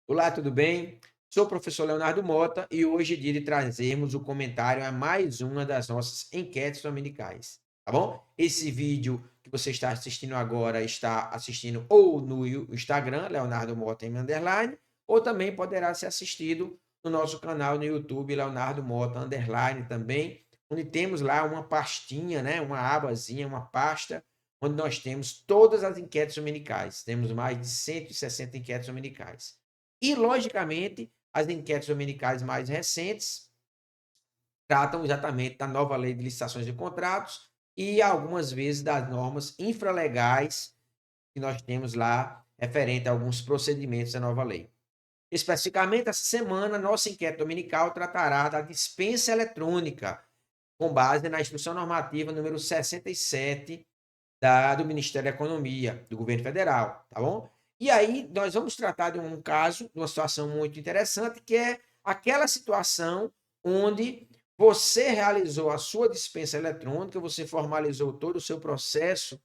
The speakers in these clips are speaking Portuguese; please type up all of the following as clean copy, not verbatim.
Olá, tudo bem? Sou o professor Leonardo Mota e hoje é dia de trazermos o comentário a mais uma das nossas enquetes dominicais, tá bom? Esse vídeo que você está assistindo agora está assistindo ou no Instagram, Leonardo Mota em underline, ou também poderá ser assistido no nosso canal no YouTube, Leonardo Mota underline também, onde temos lá uma pastinha, né? Uma abazinha, uma pasta, onde nós temos todas as enquetes dominicais. Temos mais de 160 enquetes dominicais. E, logicamente, as enquetes dominicais mais recentes tratam exatamente da nova lei de licitações de contratos e algumas vezes das normas infralegais que nós temos lá referente a alguns procedimentos da nova lei. Especificamente, essa semana, nossa enquete dominical tratará da dispensa eletrônica, com base na instrução normativa número 67 do Ministério da Economia, do governo federal, tá bom? E aí nós vamos tratar de um caso, de uma situação muito interessante, que é aquela situação onde você realizou a sua dispensa eletrônica, você formalizou todo o seu processo,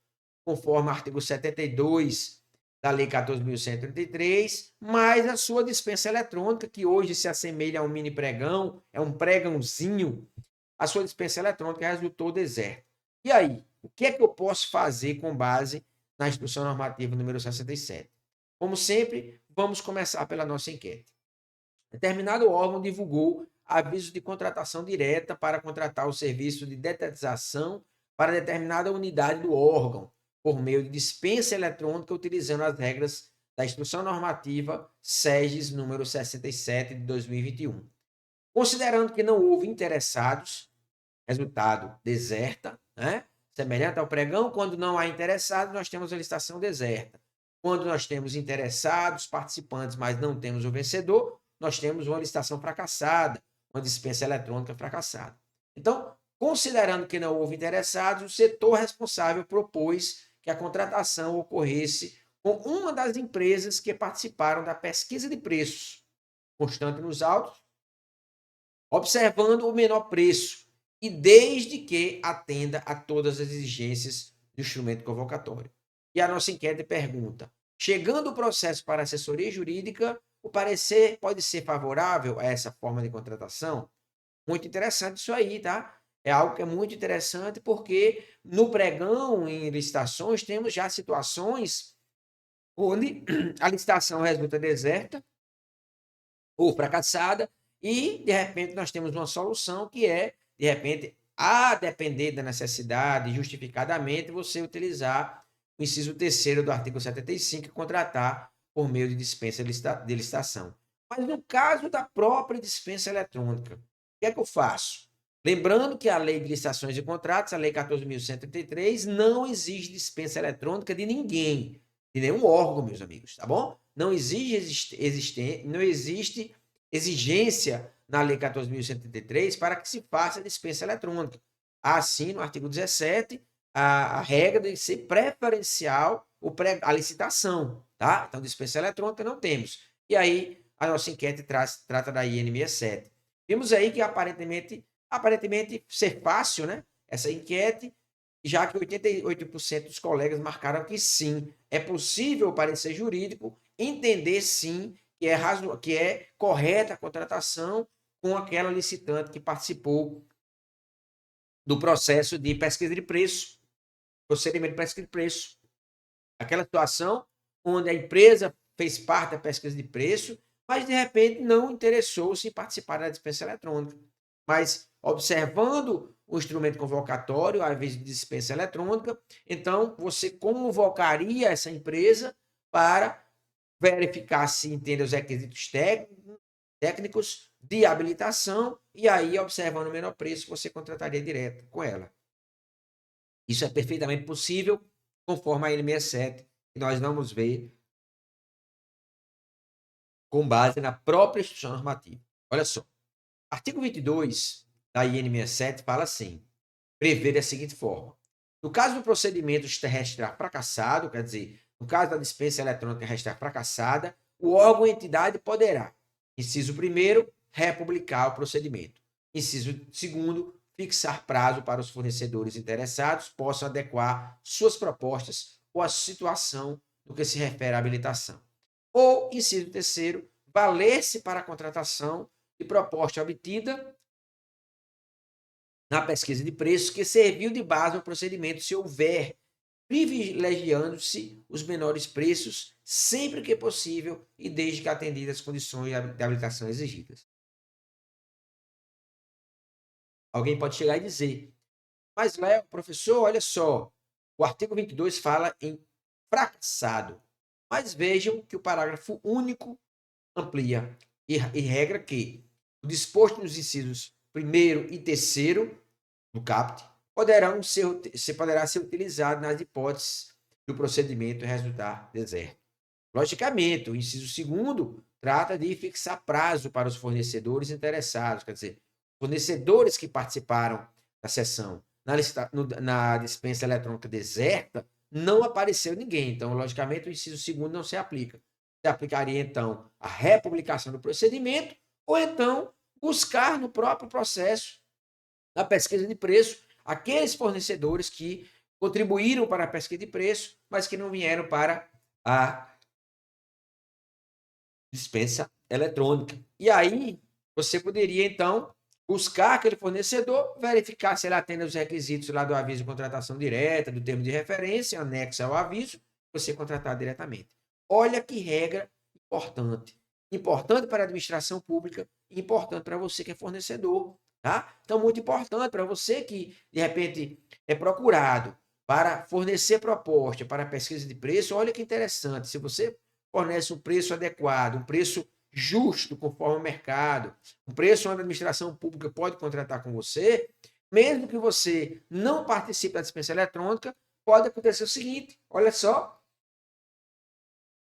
conforme o artigo 72 da Lei 14.133, mas a sua dispensa eletrônica, que hoje se assemelha a um mini pregão, é um pregãozinho, a sua dispensa eletrônica resultou deserta. E aí, o que é que eu posso fazer com base na instrução normativa número 67? Como sempre, vamos começar pela nossa enquete. Determinado órgão divulgou aviso de contratação direta para contratar o serviço de detetização para determinada unidade do órgão, por meio de dispensa eletrônica, utilizando as regras da Instrução Normativa SEGES número 67 de 2021. Considerando que não houve interessados, resultado deserta, né? Semelhante ao pregão, quando não há interessados, nós temos a licitação deserta. Quando nós temos interessados, participantes, mas não temos o vencedor, nós temos uma licitação fracassada, uma dispensa eletrônica fracassada. Então, considerando que não houve interessados, o setor responsável propôs que a contratação ocorresse com uma das empresas que participaram da pesquisa de preços, constante nos autos, observando o menor preço e desde que atenda a todas as exigências do instrumento convocatório. E a nossa enquete pergunta: chegando o processo para assessoria jurídica, o parecer pode ser favorável a essa forma de contratação? Muito interessante isso aí, tá? É algo que é muito interessante porque no pregão, em licitações, temos já situações onde a licitação resulta deserta ou fracassada, e de repente nós temos uma solução que é, de repente, a depender da necessidade, justificadamente, você utilizar o inciso terceiro do artigo 75 e contratar por meio de dispensa de licitação. Mas no caso da própria dispensa eletrônica, o que é que eu faço? Lembrando que a lei de licitações e contratos, a lei 14.133, não exige dispensa eletrônica de ninguém, de nenhum órgão, meus amigos, tá bom? Não existe exigência na Lei 14.133 para que se faça a dispensa eletrônica. Assim, no artigo 17, a regra de ser preferencial a licitação, tá? Então, dispensa eletrônica não temos. E aí, a nossa enquete trata da IN 67. Vimos aí que aparentemente ser fácil, né? Essa enquete, já que 88% dos colegas marcaram que sim, é possível o parecer jurídico entender sim que é correta a contratação com aquela licitante que participou do processo de pesquisa de preço, procedimento de pesquisa de preço. Aquela situação onde a empresa fez parte da pesquisa de preço, mas de repente não interessou-se em participar da dispensa eletrônica. Mas observando o instrumento convocatório, ao invés de dispensa eletrônica, então você convocaria essa empresa para verificar se entende os requisitos técnicos de habilitação e aí, observando o menor preço, você contrataria direto com ela. Isso é perfeitamente possível, conforme a N67, que nós vamos ver com base na própria instituição normativa. Olha só, artigo 22 da IN67 fala assim, prevê da seguinte forma: no caso do procedimento registrar fracassado, quer dizer, no caso da dispensa eletrônica registrar fracassada, o órgão ou entidade poderá, inciso 1º, republicar o procedimento. Inciso 2º, fixar prazo para os fornecedores interessados possam adequar suas propostas ou a situação no que se refere à habilitação. Ou, inciso 3º, valer-se para a contratação de proposta obtida na pesquisa de preços que serviu de base ao procedimento se houver, privilegiando-se os menores preços sempre que possível e desde que atendidas as condições de habilitação exigidas. Alguém pode chegar e dizer, mas Léo, professor, olha só, o artigo 22 fala em fracassado, mas vejam que o parágrafo único amplia e regra que o disposto nos incisos 1º e 3º do CAPT poderá ser utilizado nas hipóteses do procedimento resultar deserto. Logicamente, o inciso 2º trata de fixar prazo para os fornecedores interessados, quer dizer, fornecedores que participaram da sessão na dispensa eletrônica deserta, não apareceu ninguém. Então, logicamente, o inciso 2º não se aplica. Se aplicaria, então, a republicação do procedimento ou, então, buscar no próprio processo, na pesquisa de preço, aqueles fornecedores que contribuíram para a pesquisa de preço, mas que não vieram para a dispensa eletrônica. E aí, você poderia, então, buscar aquele fornecedor, verificar se ele atende aos requisitos lá do aviso de contratação direta, do termo de referência, anexo ao aviso, você contratar diretamente. Olha que regra importante. Importante para a administração pública e importante para você que é fornecedor. Tá? Então, muito importante para você que, de repente, é procurado para fornecer proposta para pesquisa de preço. Olha que interessante. Se você fornece um preço adequado, um preço justo, conforme o mercado, um preço onde a administração pública pode contratar com você, mesmo que você não participe da dispensa eletrônica, pode acontecer o seguinte, olha só,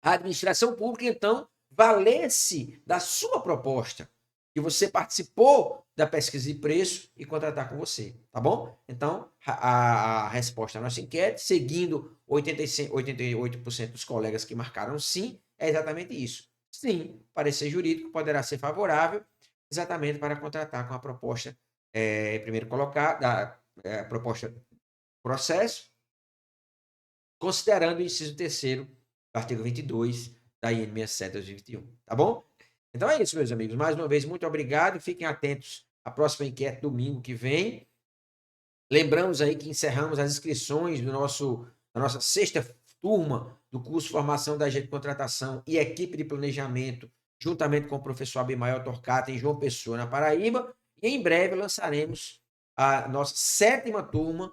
a administração pública, então, valer-se da sua proposta, que você participou da pesquisa de preço e contratar com você, tá bom? Então, a resposta à nossa enquete, seguindo 88% dos colegas que marcaram sim, é exatamente isso. Sim, parecer jurídico poderá ser favorável, exatamente para contratar com a proposta primeiro colocada, a proposta processo, considerando o inciso 3º do artigo 22 da IN 67/2021, tá bom? Então é isso, meus amigos. Mais uma vez, muito obrigado. Fiquem atentos à próxima enquete domingo que vem. Lembramos aí que encerramos as inscrições da nossa 6ª turma do curso Formação da Agente de Contratação e Equipe de Planejamento, juntamente com o professor Abimael Torquato, em João Pessoa, na Paraíba. E em breve lançaremos a nossa 7ª turma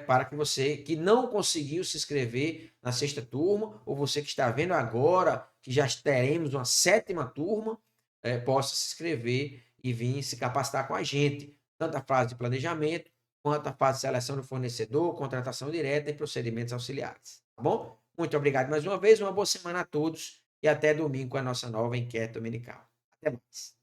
para que você que não conseguiu se inscrever na 6ª turma, ou você que está vendo agora que já teremos uma 7ª turma, possa se inscrever e vir se capacitar com a gente, tanto a fase de planejamento, quanto a fase de seleção do fornecedor, contratação direta e procedimentos auxiliares. Tá bom? Muito obrigado mais uma vez, uma boa semana a todos e até domingo com a nossa nova enquete dominical. Até mais.